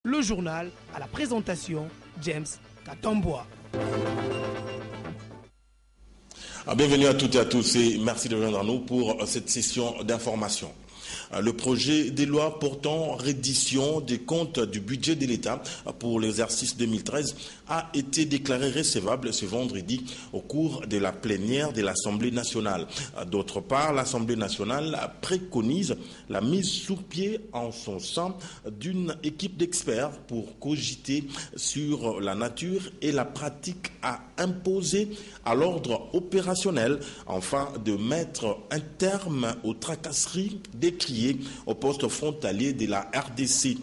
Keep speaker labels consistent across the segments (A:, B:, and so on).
A: Le journal à la présentation, James Katamboa.
B: Bienvenue à toutes et à tous et merci de rejoindre nous pour cette session d'information. Le projet de loi portant reddition des comptes du budget de l'État pour l'exercice 2013 a été déclaré recevable ce vendredi au cours de la plénière de l'Assemblée nationale. D'autre part, l'Assemblée nationale préconise la mise sous pied en son sein d'une équipe d'experts pour cogiter sur la nature et la pratique à imposer à l'ordre opérationnel afin de mettre un terme aux tracasseries décriées au poste frontalier de la RDC.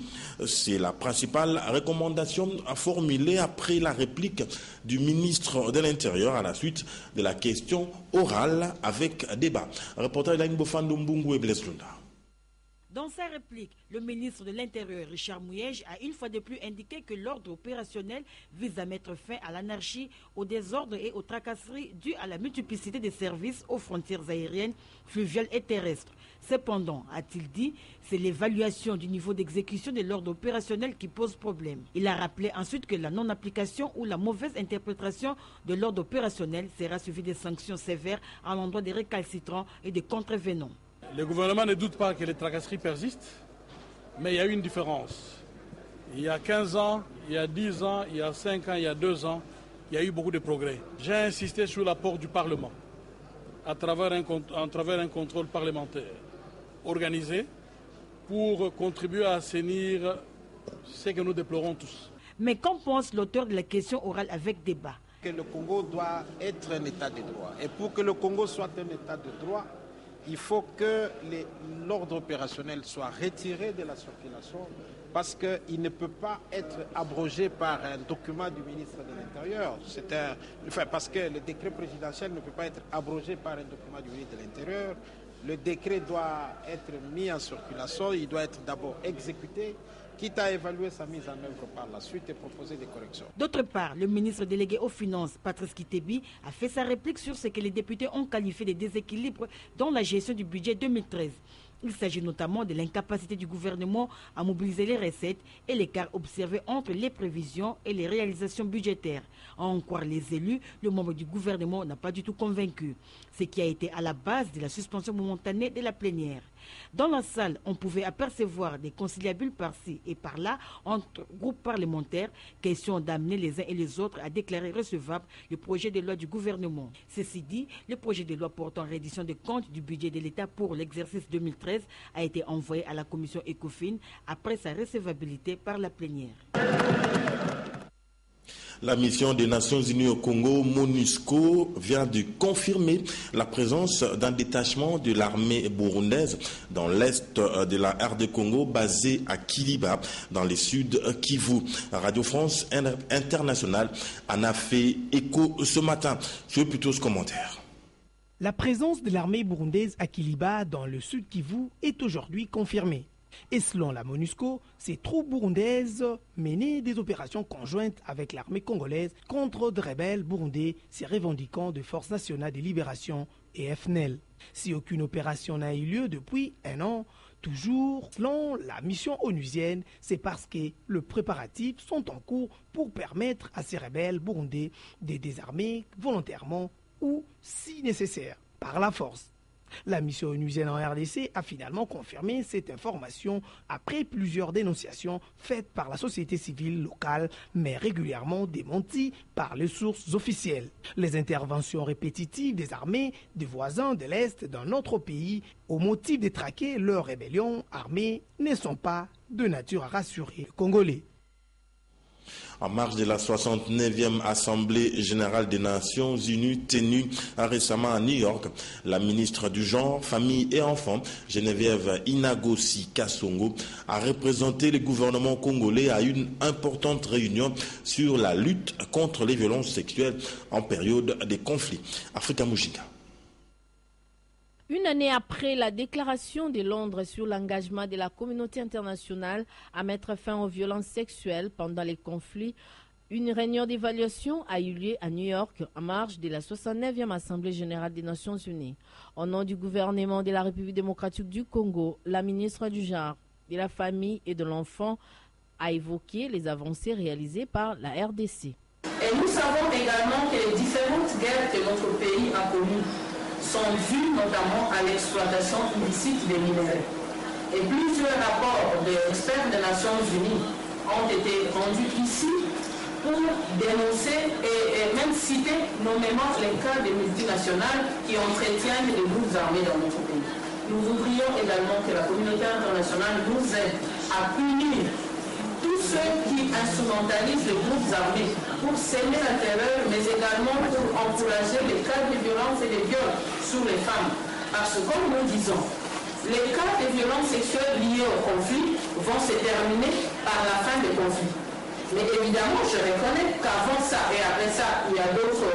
B: C'est la principale recommandation formulée après la réplique du ministre de l'Intérieur à la suite de la question orale avec débat. Reportage d'Aïn Bofando Mbungu et Blaise Lunda.
C: Dans sa réplique, le ministre de l'Intérieur, Richard Mouyej, a une fois de plus indiqué que l'ordre opérationnel vise à mettre fin à l'anarchie, au désordre et aux tracasseries dues à la multiplicité des services aux frontières aériennes, fluviales et terrestres. Cependant, a-t-il dit, c'est l'évaluation du niveau d'exécution de l'ordre opérationnel qui pose problème. Il a rappelé ensuite que la non-application ou la mauvaise interprétation de l'ordre opérationnel sera suivie de sanctions sévères à l'endroit des récalcitrants et des contrevenants.
D: Le gouvernement ne doute pas que les tracasseries persistent, mais il y a une différence. Il y a 15 ans, il y a 10 ans, il y a 5 ans, il y a 2 ans, il y a eu beaucoup de progrès. J'ai insisté sur l'apport du Parlement à travers un contrôle parlementaire organisé pour contribuer à assainir ce que nous déplorons tous.
C: Mais qu'en pense l'auteur de la question orale avec débat?
E: Que le Congo doit être un État de droit. Et pour que le Congo soit un État de droit, il faut que l'ordre opérationnel soit retiré de la circulation parce qu'il ne peut pas être abrogé par un document du ministre de l'Intérieur. Parce que le décret présidentiel ne peut pas être abrogé par un document du ministre de l'Intérieur. Le décret doit être mis en circulation, il doit être d'abord exécuté, quitte à évaluer sa mise en œuvre par la suite et proposer des corrections.
C: D'autre part, le ministre délégué aux Finances, Patrice Kitebi, a fait sa réplique sur ce que les députés ont qualifié de déséquilibres dans la gestion du budget 2013. Il s'agit notamment de l'incapacité du gouvernement à mobiliser les recettes et l'écart observé entre les prévisions et les réalisations budgétaires. À en croire les élus, le membre du gouvernement n'a pas du tout convaincu, ce qui a été à la base de la suspension momentanée de la plénière. Dans la salle, on pouvait apercevoir des conciliabules par-ci et par-là entre groupes parlementaires, question d'amener les uns et les autres à déclarer recevable le projet de loi du gouvernement. Ceci dit, le projet de loi portant reddition des comptes du budget de l'État pour l'exercice 2013 a été envoyé à la commission ECOFIN après sa recevabilité par la plénière.
B: La mission des Nations Unies au Congo, MONUSCO, vient de confirmer la présence d'un détachement de l'armée burundaise dans l'est de la RD Congo, basé à Kiliba, dans le sud Kivu. Radio France Internationale en a fait écho ce matin. Je veux plutôt ce commentaire.
A: La présence de l'armée burundaise à Kiliba, dans le sud Kivu, est aujourd'hui confirmée. Et selon la MONUSCO, ces troupes burundaises menaient des opérations conjointes avec l'armée congolaise contre des rebelles burundais se revendiquant de Forces nationales de libération et FNL. Si aucune opération n'a eu lieu depuis un an, toujours selon la mission onusienne, c'est parce que les préparatifs sont en cours pour permettre à ces rebelles burundais de désarmer volontairement ou, si nécessaire, par la force. La mission onusienne en RDC a finalement confirmé cette information après plusieurs dénonciations faites par la société civile locale, mais régulièrement démenties par les sources officielles. Les interventions répétitives des armées des voisins de l'Est dans notre pays au motif de traquer leur rébellion armée ne sont pas de nature à rassurer les Congolais.
B: En marge de la 69e Assemblée générale des Nations Unies tenue récemment à New York, la ministre du Genre, Famille et Enfants, Geneviève Inagosi Kassongo, a représenté le gouvernement congolais à une importante réunion sur la lutte contre les violences sexuelles en période de conflit. Africa Mujinga.
F: Une année après la déclaration de Londres sur l'engagement de la communauté internationale à mettre fin aux violences sexuelles pendant les conflits, une réunion d'évaluation a eu lieu à New York en marge de la 69e Assemblée générale des Nations unies. Au nom du gouvernement de la République démocratique du Congo, la ministre du Genre, de la Famille et de l'Enfant a évoqué les avancées réalisées par la RDC.
G: Et nous savons également que les différentes guerres que notre pays a connues sont dues notamment à l'exploitation illicite des minerais. Et plusieurs rapports d'experts des Nations Unies ont été rendus ici pour dénoncer et même citer nommément les cas des multinationales qui entretiennent des groupes armés dans notre pays. Nous voudrions également que la communauté internationale nous aide à punir tous ceux qui instrumentalisent les groupes armés pour semer la terreur, mais également pour encourager les cas de violence et de viols sur les femmes. Parce que, comme nous disons, les cas de violences sexuelles liées au conflit vont se terminer par la fin des conflits. Mais évidemment, je reconnais qu'avant ça et après ça, il y a d'autres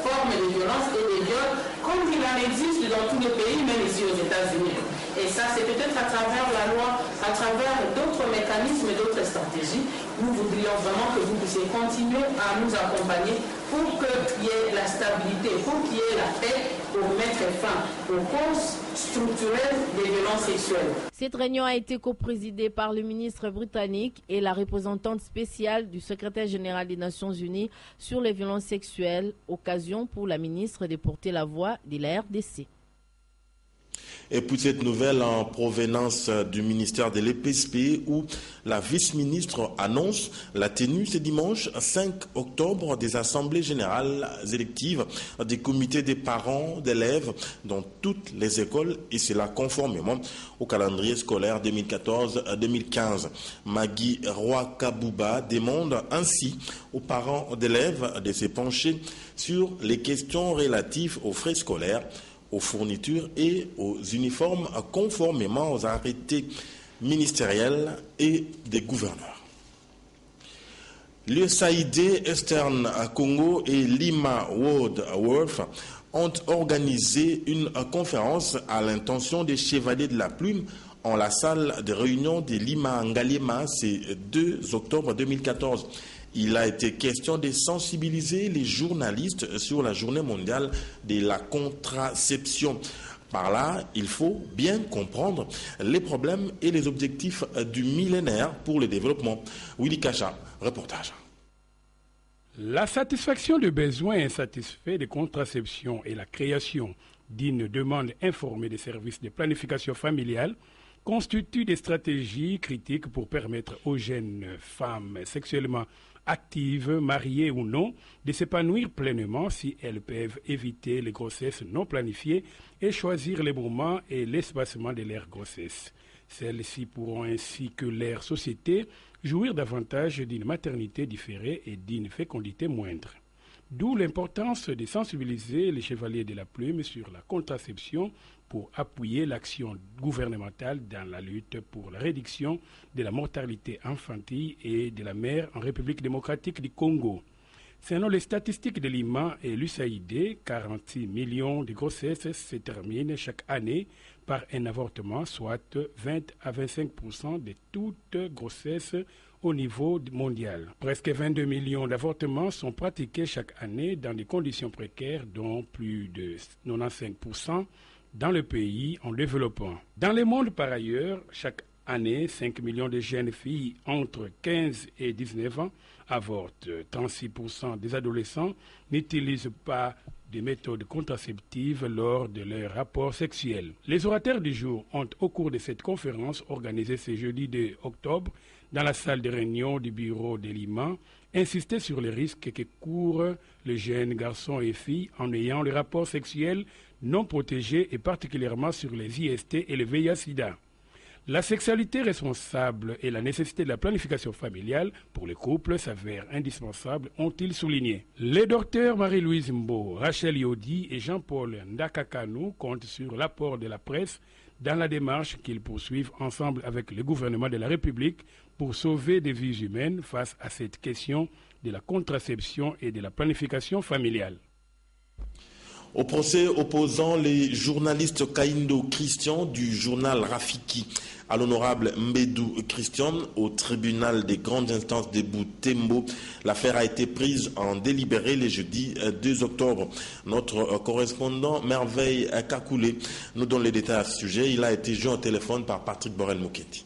G: formes de violence et de viols, comme il en existe dans tous les pays, même ici aux États-Unis. Et ça, c'est peut-être à travers la loi, à travers d'autres mécanismes et d'autres stratégies. Nous voudrions vraiment que vous puissiez continuer à nous accompagner pour qu'il y ait la stabilité, pour qu'il y ait la paix, pour mettre fin aux causes structurelles des violences sexuelles.
F: Cette réunion a été coprésidée par le ministre britannique et la représentante spéciale du secrétaire général des Nations Unies sur les violences sexuelles, occasion pour la ministre de porter la voix de la RDC.
B: Et puis cette nouvelle en provenance du ministère de l'EPSP où la vice-ministre annonce la tenue ce dimanche 5 octobre des assemblées générales électives des comités des parents d'élèves dans toutes les écoles et cela conformément au calendrier scolaire 2014-2015. Maggie Roy-Kabouba demande ainsi aux parents d'élèves de se pencher sur les questions relatives aux frais scolaires, aux fournitures et aux uniformes conformément aux arrêtés ministériels et des gouverneurs. L'USAID Eastern Congo et Lima World Wharf ont organisé une conférence à l'intention des Chevaliers de la Plume en la salle de réunion de Lima Ngalema, c'est 2 octobre 2014. Il a été question de sensibiliser les journalistes sur la journée mondiale de la contraception. Par là, il faut bien comprendre les problèmes et les objectifs du millénaire pour le développement. Willy Kacha, reportage.
H: La satisfaction des besoins insatisfaits de contraception et la création d'une demande informée des services de planification familiale constituent des stratégies critiques pour permettre aux jeunes femmes sexuellement actives, mariées ou non, de s'épanouir pleinement si elles peuvent éviter les grossesses non planifiées et choisir les moments et l'espacement de leur grossesse. Celles-ci pourront ainsi que leur société jouir davantage d'une maternité différée et d'une fécondité moindre. D'où l'importance de sensibiliser les Chevaliers de la Plume sur la contraception pour appuyer l'action gouvernementale dans la lutte pour la réduction de la mortalité infantile et de la mère en République démocratique du Congo. Selon les statistiques de Lima et l'USAID, 46 millions de grossesses se terminent chaque année par un avortement, soit 20 à 25% de toutes grossesses au niveau mondial. Presque 22 millions d'avortements sont pratiqués chaque année dans des conditions précaires, dont plus de 95% dans le pays en développement. Dans le monde par ailleurs, chaque année, 5 millions de jeunes filles entre 15 et 19 ans avortent. 36% des adolescents n'utilisent pas des méthodes contraceptives lors de leur rapport sexuel. Les orateurs du jour ont, au cours de cette conférence organisée ce jeudi 2 octobre, dans la salle de réunion du bureau de Lima, insisté sur les risques que courent les jeunes garçons et filles en ayant les rapports sexuels non protégés et particulièrement sur les IST et le VIH-Sida. La sexualité responsable et la nécessité de la planification familiale pour les couples s'avèrent indispensables, ont-ils souligné. Les docteurs Marie-Louise Mbo, Rachel Yodi et Jean-Paul Ndakakanou comptent sur l'apport de la presse dans la démarche qu'ils poursuivent ensemble avec le gouvernement de la République pour sauver des vies humaines face à cette question de la contraception et de la planification familiale.
B: Au procès opposant les journalistes Kaindo Christian du journal Rafiki à l'honorable Mbedou Christian au tribunal des grandes instances de Butembo, l'affaire a été prise en délibéré le jeudi 2 octobre. Notre correspondant Merveille Kakoulé nous donne les détails à ce sujet. Il a été joint au téléphone par Patrick Borel-Mouketi.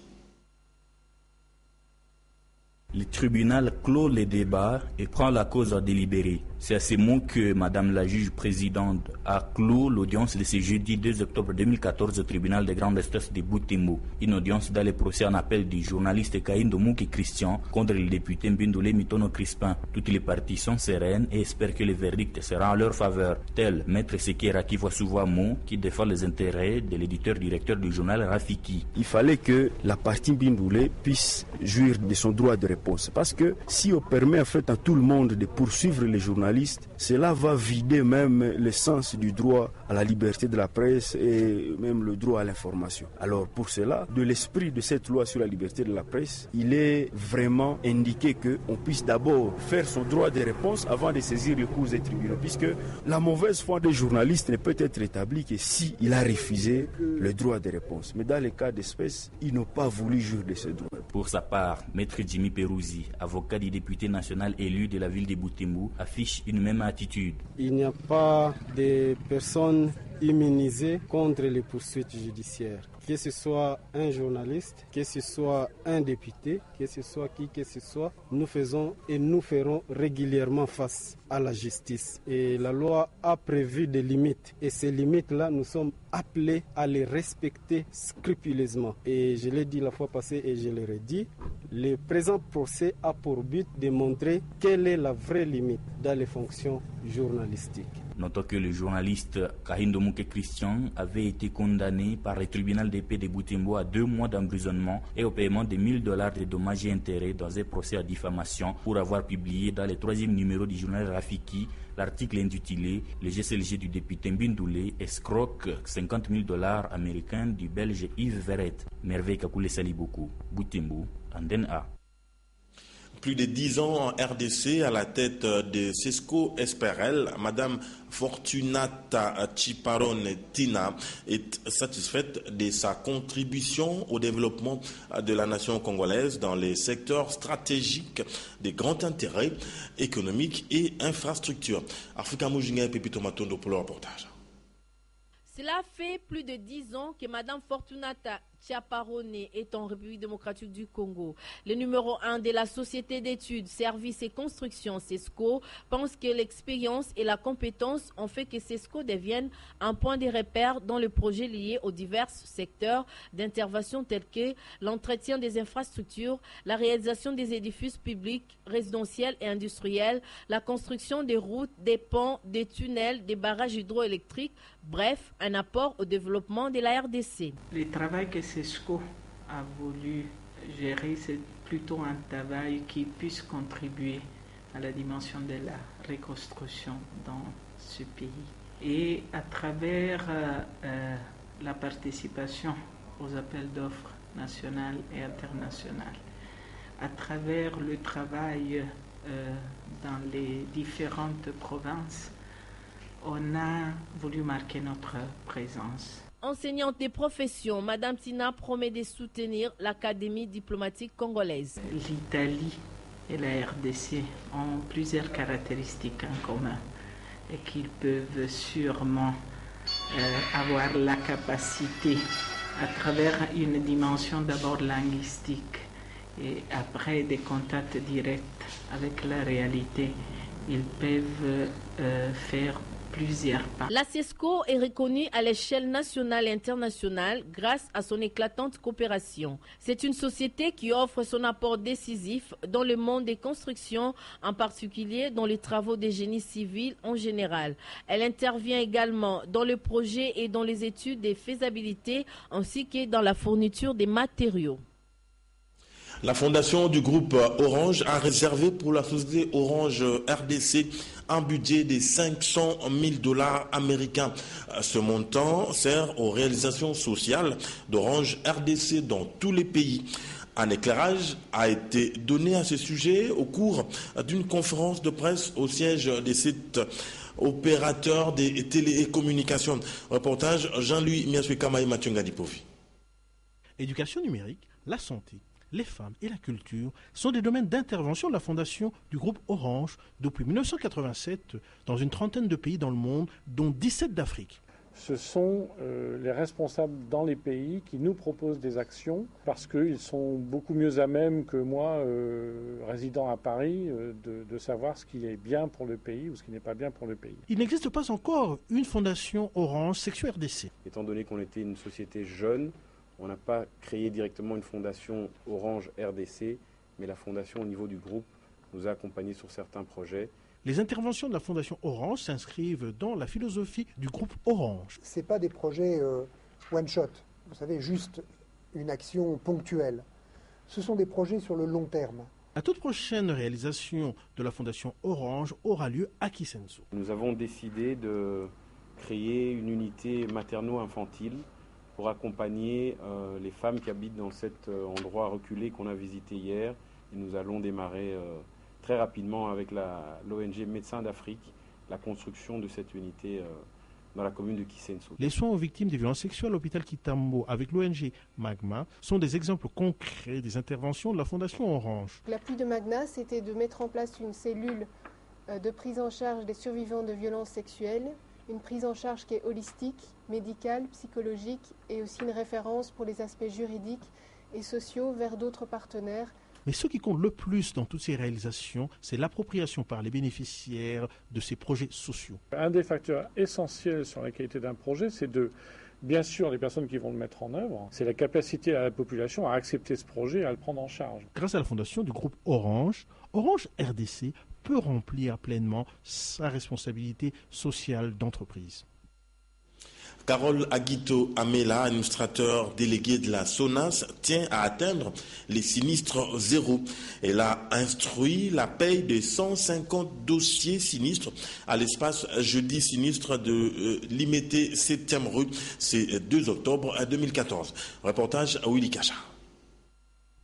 I: Le tribunal clôt les débats et prend la cause à délibérer. C'est à ces mots que Madame la juge présidente a clos l'audience de ce jeudi 2 octobre 2014 au tribunal de grande instance de Butembo. Une audience dans le procès en appel du journaliste Kahindo Muke Christian contre le député Mbindule Mitono Crispin. Toutes les parties sont sereines et espèrent que le verdict sera en leur faveur. Tel Maître Sekera Kivosuwamo qui défend les intérêts de l'éditeur-directeur du journal Rafiki.
J: Il fallait que la partie Mbindule puisse jouir de son droit de réponse. Parce que si on permet en fait à tout le monde de poursuivre les journalistes, cela va vider même le sens du droit à la liberté de la presse et même le droit à l'information. Alors pour cela, de l'esprit de cette loi sur la liberté de la presse, il est vraiment indiqué qu'on puisse d'abord faire son droit de réponse avant de saisir les cours des tribunaux, puisque la mauvaise foi des journalistes ne peut être établie que s'il a refusé le droit de réponse. Mais dans les cas d'espèce, ils n'ont pas voulu jouir de ce droit.
I: Pour sa part, Maître Jimmy Perouzi, avocat du député national élu de la ville de Butembo, affiche une même attitude.
K: Il n'y a pas de personnes immunisées contre les poursuites judiciaires. Que ce soit un journaliste, que ce soit un député, que ce soit qui que ce soit, nous faisons et nous ferons régulièrement face à la justice. Et la loi a prévu des limites. Et ces limites-là, nous sommes appelés à les respecter scrupuleusement. Et je l'ai dit la fois passée et je le redis, le présent procès a pour but de montrer quelle est la vraie limite dans les fonctions journalistiques.
I: Notons que le journaliste Kahindo Muke Christian avait été condamné par le tribunal de paix de Butembo à 2 mois d'emprisonnement et au paiement de $1000 de dommages et intérêts dans un procès à diffamation pour avoir publié dans le 3e numéro du journal Rafiki l'article intitulé « Le GCLG du député Mbindule escroque $50,000 américains du Belge Yves Verret ». Merveille Kakule Saliboko, Butembo, Anden A.
B: Plus de 10 ans en RDC à la tête de Sesco SPRL, Madame Fortunata Chiparone Tina est satisfaite de sa contribution au développement de la nation congolaise dans les secteurs stratégiques de grand intérêt économique et infrastructure. Africa Mujinga et Pepito Matondo pour le reportage.
F: Cela fait plus de 10 ans que Madame Fortunata Chiaparone est en République démocratique du Congo. Le numéro 1 de la société d'études, services et construction Sesco pense que l'expérience et la compétence ont fait que Sesco devienne un point de repère dans le projet lié aux divers secteurs d'intervention tels que l'entretien des infrastructures, la réalisation des édifices publics, résidentiels et industriels, la construction des routes, des ponts, des tunnels, des barrages hydroélectriques, bref, un apport au développement de la RDC.
L: Le travail que Sesco a voulu gérer, c'est plutôt un travail qui puisse contribuer à la dimension de la reconstruction dans ce pays. Et à travers la participation aux appels d'offres nationaux et internationaux, à travers le travail dans les différentes provinces, on a voulu marquer notre présence.
F: Enseignante des professions, Madame Tina promet de soutenir l'Académie diplomatique congolaise.
L: L'Italie et la RDC ont plusieurs caractéristiques en commun et qu'ils peuvent sûrement avoir la capacité, à travers une dimension d'abord linguistique et après des contacts directs avec la réalité, ils peuvent faire plusieurs pas.
F: La Sesco est reconnue à l'échelle nationale et internationale grâce à son éclatante coopération. C'est une société qui offre son apport décisif dans le monde des constructions, en particulier dans les travaux des génies civils en général. Elle intervient également dans le projet et dans les études des faisabilités ainsi que dans la fourniture des matériaux.
B: La fondation du groupe Orange a réservé pour la société Orange RDC un budget de $500,000 américains. Ce montant sert aux réalisations sociales d'Orange RDC dans tous les pays. Un éclairage a été donné à ce sujet au cours d'une conférence de presse au siège de cet opérateur des télécommunications. Reportage Jean-Louis Miaswekama et Mathieu Ngadipovi.
M: Éducation numérique, la santé, les femmes et la culture sont des domaines d'intervention de la fondation du groupe Orange depuis 1987 dans une trentaine de pays dans le monde, dont 17 d'Afrique.
N: ce sont les responsables dans les pays qui nous proposent des actions parce qu'ils sont beaucoup mieux à même que moi, résident à Paris, de savoir ce qui est bien pour le pays ou ce qui n'est pas bien pour le pays.
M: Il n'existe pas encore une fondation Orange Sexo RDC.
O: Étant donné qu'on était une société jeune, on n'a pas créé directement une fondation Orange RDC, mais la fondation au niveau du groupe nous a accompagnés sur certains projets.
M: Les interventions de la Fondation Orange s'inscrivent dans la philosophie du groupe Orange.
P: Ce n'est pas des projets one-shot, vous savez, juste une action ponctuelle. Ce sont des projets sur le long terme.
M: La toute prochaine réalisation de la Fondation Orange aura lieu à Kisenso.
O: Nous avons décidé de créer une unité materno-infantile pour accompagner les femmes qui habitent dans cet endroit reculé qu'on a visité hier. Et nous allons démarrer très rapidement avec l'ONG Médecins d'Afrique, la construction de cette unité dans la commune de Kisenso.
M: Les soins aux victimes des violences sexuelles à l'hôpital Kitambo avec l'ONG Magma sont des exemples concrets des interventions de la Fondation Orange.
Q: L'appui de Magma, c'était de mettre en place une cellule de prise en charge des survivants de violences sexuelles, une prise en charge qui est holistique, médicale, psychologique et aussi une référence pour les aspects juridiques et sociaux vers d'autres partenaires.
M: Mais ce qui compte le plus dans toutes ces réalisations, c'est l'appropriation par les bénéficiaires de ces projets sociaux.
N: Un des facteurs essentiels sur la qualité d'un projet, c'est bien sûr les personnes qui vont le mettre en œuvre, c'est la capacité à la population à accepter ce projet et à le prendre en charge.
M: Grâce à la fondation du groupe Orange, Orange RDC peut remplir pleinement sa responsabilité sociale d'entreprise.
B: Carole Aguito Amela, administrateur délégué de la SONAS, tient à atteindre les sinistres zéro. Elle a instruit la paye de 150 dossiers sinistres à l'espace jeudi sinistre de Limité 7e rue. C'est 2 octobre 2014. Reportage à Willy Kacha.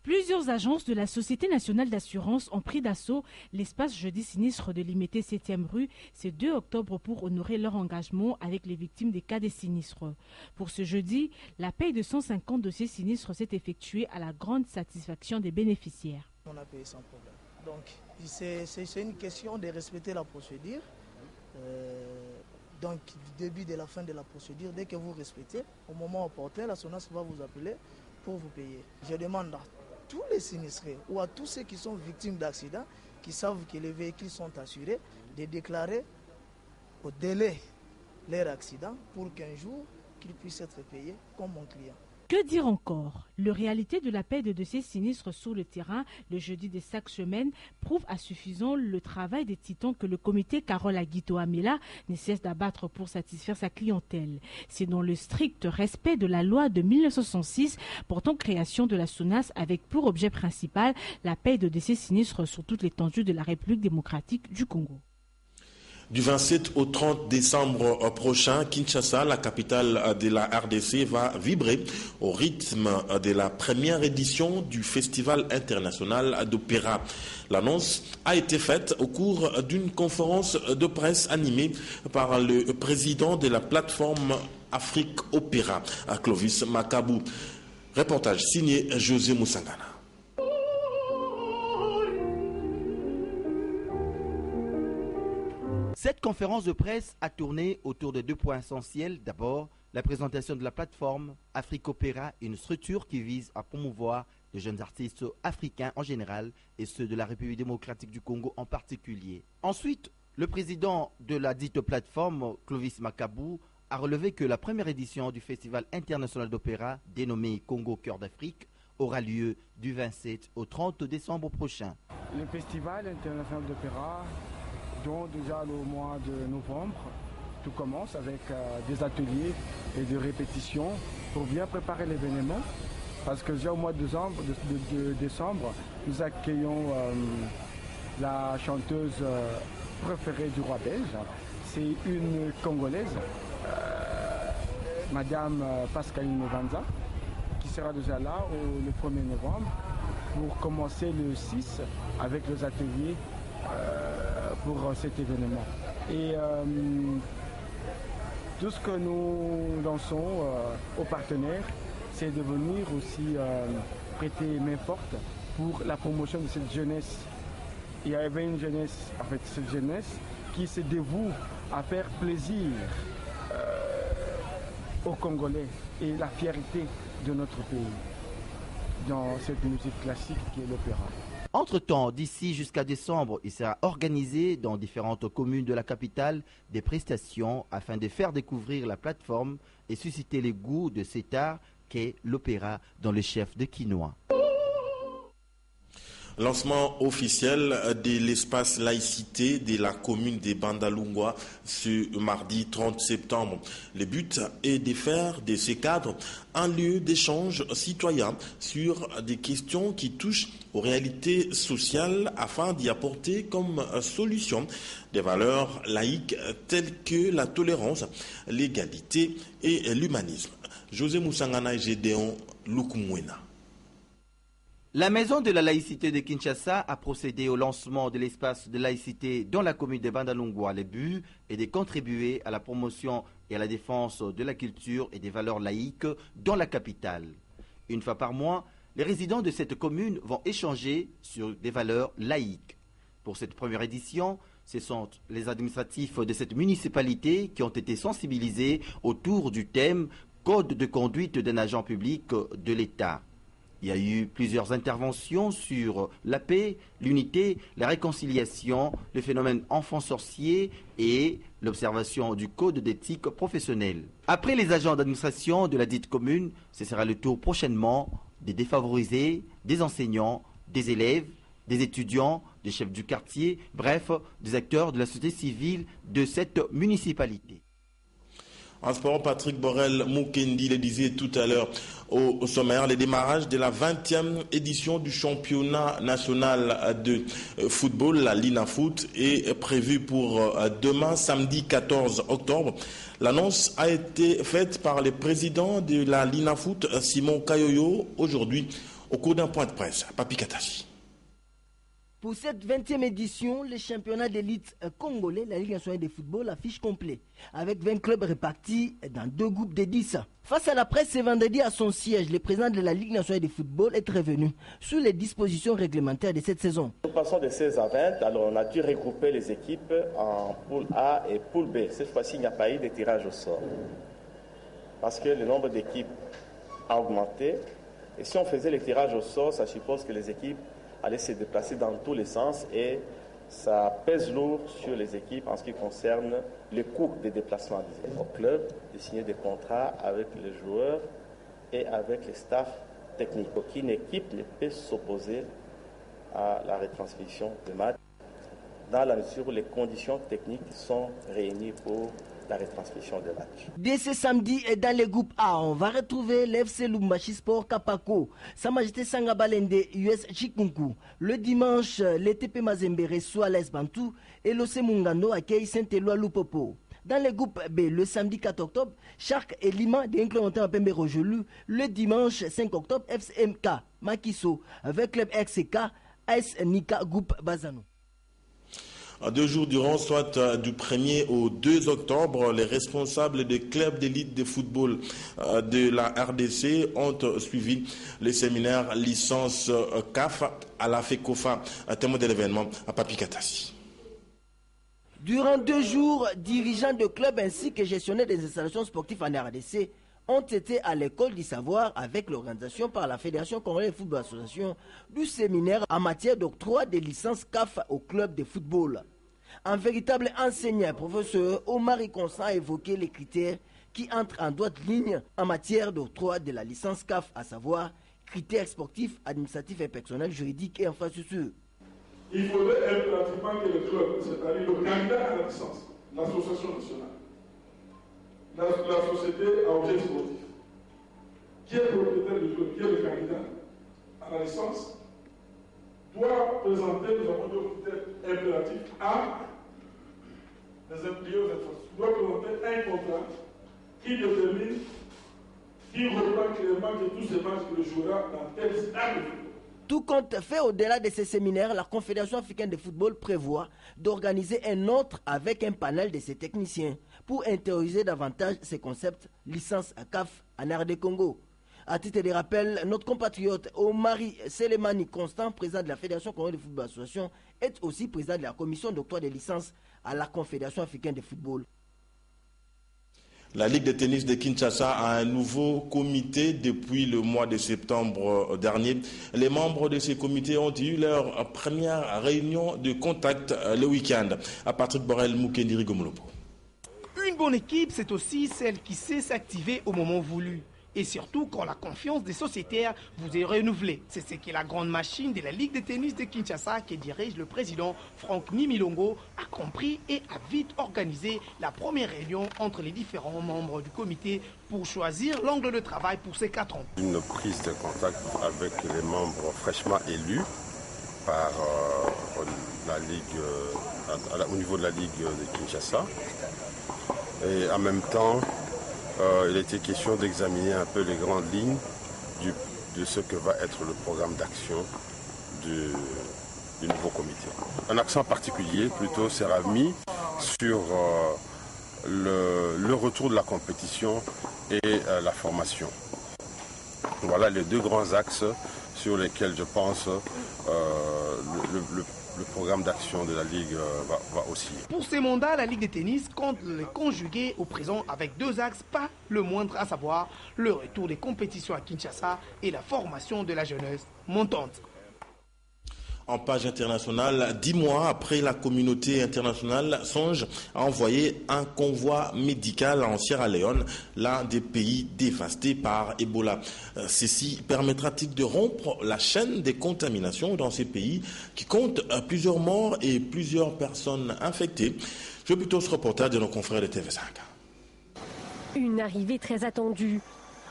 C: Plusieurs agences de la Société nationale d'assurance ont pris d'assaut l'espace jeudi sinistre de Limité 7e rue ce 2 octobre pour honorer leur engagement avec les victimes des cas des sinistres. Pour ce jeudi, la paye de 150 dossiers sinistres s'est effectuée à la grande satisfaction des bénéficiaires.
R: On a payé sans problème. Donc c'est une question de respecter la procédure. Donc du début de la fin de la procédure, dès que vous respectez, au moment opportun, la SONAS va vous appeler pour vous payer. Je demande à tous les sinistrés ou à tous ceux qui sont victimes d'accidents, qui savent que les véhicules sont assurés, de déclarer au délai leur accident pour qu'un jour, qu'ils puissent être payés comme mon client.
C: Que dire encore? La réalité de la paie de dossiers sinistres sur le terrain, le jeudi de chaque semaine, prouve à suffisant le travail des titans que le comité Carole Aguito Amela ne cesse d'abattre pour satisfaire sa clientèle. C'est dans le strict respect de la loi de 1966 portant création de la SONAS avec pour objet principal la paie de dossiers sinistres sur toute l'étendue de la République démocratique du Congo.
B: Du 27 au 30 décembre prochain, Kinshasa, la capitale de la RDC, va vibrer au rythme de la première édition du Festival international d'opéra. L'annonce a été faite au cours d'une conférence de presse animée par le président de la plateforme Afrique Opéra, Clovis Makabou. Reportage signé José Moussangana.
S: Cette conférence de presse a tourné autour de 2 points essentiels. D'abord, la présentation de la plateforme Afrique Opéra, une structure qui vise à promouvoir les jeunes artistes africains en général et ceux de la République démocratique du Congo en particulier. Ensuite, le président de la dite plateforme, Clovis Makabou, a relevé que la première édition du Festival international d'opéra, dénommé Congo Cœur d'Afrique, aura lieu du 27 au 30 décembre prochain.
T: Le Festival international d'opéra, dont déjà le mois de novembre, tout commence avec des ateliers et des répétitions pour bien préparer l'événement. Parce que déjà au mois de décembre, nous accueillons la chanteuse préférée du roi belge. C'est une Congolaise, Madame Pascaline Vanza, qui sera déjà là le 1er novembre pour commencer le 6 avec les ateliers pour cet événement. Et tout ce que nous lançons aux partenaires, c'est de venir aussi prêter main forte pour la promotion de cette jeunesse. Il y avait une jeunesse, cette jeunesse qui se dévoue à faire plaisir aux Congolais et la fierté de notre pays dans cette musique classique qui est l'opéra.
S: Entre-temps, d'ici jusqu'à décembre, il sera organisé dans différentes communes de la capitale des prestations afin de faire découvrir la plateforme et susciter les goûts de cet art qu'est l'opéra dans le chef de Quinois.
B: Lancement officiel de l'espace laïcité de la commune de Bandalungwa ce mardi 30 septembre. Le but est de faire de ces cadres un lieu d'échange citoyen sur des questions qui touchent aux réalités sociales afin d'y apporter comme solution des valeurs laïques telles que la tolérance, l'égalité et l'humanisme. José Moussangana et Gédéon Lukumwena.
S: La Maison de la laïcité de Kinshasa a procédé au lancement de l'espace de laïcité dans la commune de Bandalungwa. Le but est de contribuer à la promotion et à la défense de la culture et des valeurs laïques dans la capitale. Une fois par mois, les résidents de cette commune vont échanger sur des valeurs laïques. Pour cette première édition, ce sont les administratifs de cette municipalité qui ont été sensibilisés autour du thème « Code de conduite d'un agent public de l'État ». Il y a eu plusieurs interventions sur la paix, l'unité, la réconciliation, le phénomène enfant sorcier et l'observation du code d'éthique professionnelle. Après les agents d'administration de la dite commune, ce sera le tour prochainement des défavorisés, des enseignants, des élèves, des étudiants, des chefs du quartier, bref, des acteurs de la société civile de cette municipalité.
B: En sport, Patrick Borel Mukendi le disait tout à l'heure au sommaire, le démarrage de la 20e édition du championnat national de football, la Linafoot, est prévu pour demain, samedi 14 octobre. L'annonce a été faite par le président de la Linafoot, Simon Kayoyo, aujourd'hui au cours d'un point de presse. Papi Katachi.
U: Pour cette 20e édition, le championnat d'élite congolais, la Ligue nationale de football, affiche complet, avec 20 clubs répartis dans 2 groupes de 10. Face à la presse ce vendredi à son siège, le président de la Ligue nationale de football est revenu sur les dispositions réglementaires de cette saison.
V: Nous passons de 16 à 20, alors on a dû regrouper les équipes en poule A et poule B. Cette fois-ci, il n'y a pas eu de tirage au sort, parce que le nombre d'équipes a augmenté. Et si on faisait les tirages au sort, ça suppose que les équipes aller se déplacer dans tous les sens et ça pèse lourd sur les équipes en ce qui concerne le coût des déplacements au club, de signer des contrats avec les joueurs et avec les staffs techniques. Aucune équipe ne peut s'opposer à la retransmission de matchs dans la mesure où les conditions techniques sont réunies pour la retransmission des matchs.
U: Dès ce samedi, dans le groupe A, on va retrouver l'FC Lumbashi Sport Kapako, Sa Majesté Sangabalende US Chikunku. Le dimanche, le TP Mazembe reçoit l'AS Bantou et l'OC Mungano accueille Saint-Éloi Lupopo. Dans le groupe B, le samedi 4 octobre, Shark et Lima d'Inclementin à Pembe Rojolu. Le dimanche 5 octobre, FCMK Makiso avec Club RCK, AS Nika Groupe Bazano.
B: 2 jours durant, soit du 1er au 2 octobre, les responsables des clubs d'élite de football de la RDC ont suivi le séminaire licence CAF à la FECOFA, un témoin de l'événement à Papi Katassi.
U: Durant 2 jours, dirigeants de clubs ainsi que gestionnaires des installations sportives en RDC ont été à l'école du savoir avec l'organisation par la Fédération Congolaise de Football Association du séminaire en matière d'octroi des licences CAF au club de football. Un véritable enseignant, professeur Omar Constant, a évoqué les critères qui entrent en droite ligne en matière d'octroi de la licence CAF, à savoir critères sportifs, administratifs et personnels, juridiques et infrastructures.
W: Il faudrait impérativement que le club, c'est-à-dire le candidat à la licence, l'association nationale, la société à objet sportif, qui est propriétaire du club, qui est le candidat à la licence, doit présenter, nous avons deux critères impératifs, les impliqués aux infrastructures, doit présenter un contrat qui détermine, qui reprend clairement que tous ces matchs qu'il jouera dans tel stade.
U: Tout compte fait, au-delà de ces séminaires, la Confédération africaine de football prévoit d'organiser un autre avec un panel de ses techniciens pour intérioriser davantage ces concepts licence à CAF en RD Congo. À titre de rappel, notre compatriote Omari Selemani Constant, président de la Fédération congolaise de football association, est aussi président de la commission d'octroi des licences à la Confédération africaine de football.
B: La Ligue de tennis de Kinshasa a un nouveau comité depuis le mois de septembre dernier. Les membres de ce comité ont eu leur première réunion de contact le week-end. À Patrick Borel, Moukendi Gomolopo.
A: Une bonne équipe, c'est aussi celle qui sait s'activer au moment voulu. Et surtout quand la confiance des sociétaires vous est renouvelée. C'est ce que la grande machine de la Ligue de tennis de Kinshasa, que dirige le président Franck Nimilongo, a compris et a vite organisé la première réunion entre les différents membres du comité pour choisir l'angle de travail pour ces 4 ans.
D: Une prise de contact avec les membres fraîchement élus par la Ligue, au niveau de la Ligue de Kinshasa. Et en même temps, il était question d'examiner un peu les grandes lignes de ce que va être le programme d'action du nouveau comité. Un accent particulier plutôt sera mis sur le retour de la compétition et la formation. Voilà les 2 grands axes sur lesquels je pense le programme d'action de la Ligue va osciller.
A: Pour ces mandats, la Ligue de tennis compte les conjuguer au présent avec 2 axes, pas le moindre, à savoir le retour des compétitions à Kinshasa et la formation de la jeunesse montante.
B: En page internationale, 10 mois après, la communauté internationale songe à envoyer un convoi médical en Sierra Leone, l'un des pays dévastés par Ebola. Ceci permettra-t-il de rompre la chaîne des contaminations dans ces pays qui comptent plusieurs morts et plusieurs personnes infectées? Je veux plutôt ce reportage de nos confrères de TV5.
E: Une arrivée très attendue.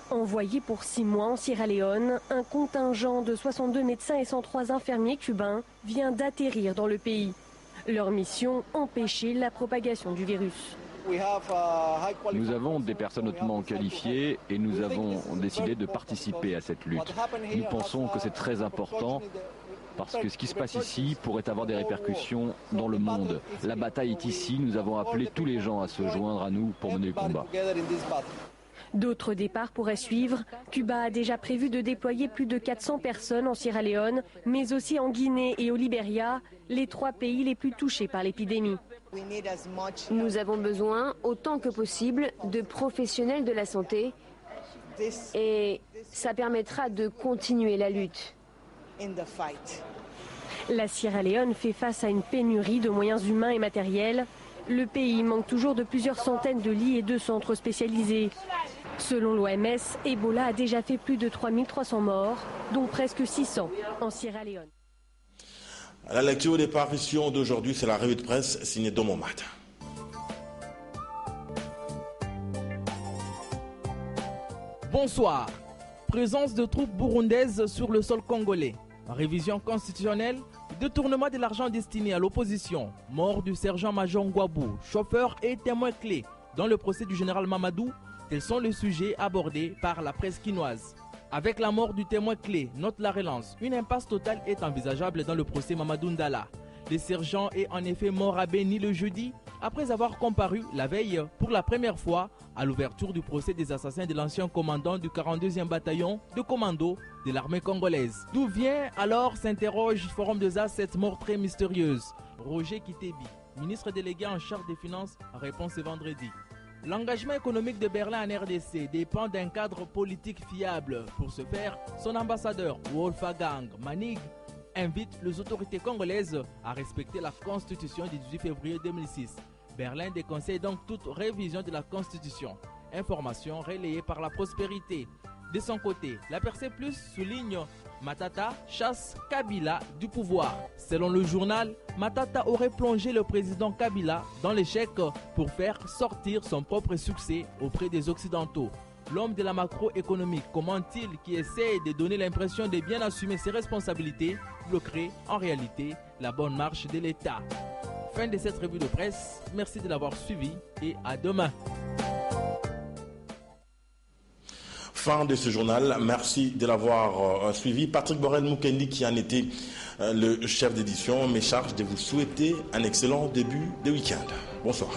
E: Envoyé pour 6 mois en Sierra Leone, un contingent de 62 médecins et 103 infirmiers cubains vient d'atterrir dans le pays. Leur mission, empêcher la propagation du virus.
X: Nous avons des personnes hautement qualifiées et nous avons décidé de participer à cette lutte. Nous pensons que c'est très important parce que ce qui se passe ici pourrait avoir des répercussions dans le monde. La bataille est ici, nous avons appelé tous les gens à se joindre à nous pour mener le combat.
E: D'autres départs pourraient suivre. Cuba a déjà prévu de déployer plus de 400 personnes en Sierra Leone, mais aussi en Guinée et au Libéria, les 3 pays les plus touchés par l'épidémie.
Y: Nous avons besoin, autant que possible, de professionnels de la santé et ça permettra de continuer la lutte.
E: La Sierra Leone fait face à une pénurie de moyens humains et matériels. Le pays manque toujours de plusieurs centaines de lits et de centres spécialisés. Selon l'OMS, Ebola a déjà fait plus de 3300 morts, dont presque 600 en Sierra Leone.
B: La lecture des parutions d'aujourd'hui, c'est la revue de presse signée Domomat.
Z: Bonsoir. Présence de troupes burundaises sur le sol congolais. Révision constitutionnelle. Détournement de l'argent destiné à l'opposition. Mort du sergent-major Ngwabou, chauffeur et témoin clé dans le procès du général Mamadou. Tels sont les sujets abordés par la presse quinoise. Avec la mort du témoin clé, note la relance, une impasse totale est envisageable dans le procès Mamadou Ndala. Le sergent est en effet mort à Beni le jeudi, après avoir comparu la veille pour la première fois à l'ouverture du procès des assassins de l'ancien commandant du 42e bataillon de commando de l'armée congolaise. D'où vient alors, s'interroge Forum des As, cette mort très mystérieuse? Roger Kitebi, ministre délégué en charge des finances, répond ce vendredi. L'engagement économique de Berlin en RDC dépend d'un cadre politique fiable. Pour ce faire, son ambassadeur Wolfgang Manig invite les autorités congolaises à respecter la Constitution du 18 février 2006. Berlin déconseille donc toute révision de la Constitution. Information relayée par la Prospérité. De son côté, la Percée Plus souligne Matata chasse Kabila du pouvoir. Selon le journal, Matata aurait plongé le président Kabila dans l'échec pour faire sortir son propre succès auprès des Occidentaux. L'homme de la macroéconomique commente-t-il qui essaie de donner l'impression de bien assumer ses responsabilités bloquerait en réalité la bonne marche de l'État. Fin de cette revue de presse. Merci de l'avoir suivi et à demain.
B: Fin de ce journal. Merci de l'avoir suivi. Patrick Borel Moukendi qui en était le chef d'édition me charge de vous souhaiter un excellent début de week-end. Bonsoir.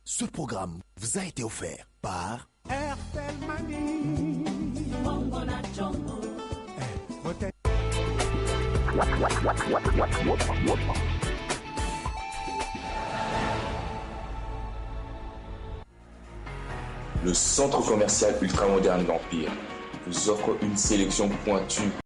G: Ce programme vous a été offert par
H: Airtel Money.
I: Le centre commercial ultramoderne de l'Empire vous offre une sélection pointue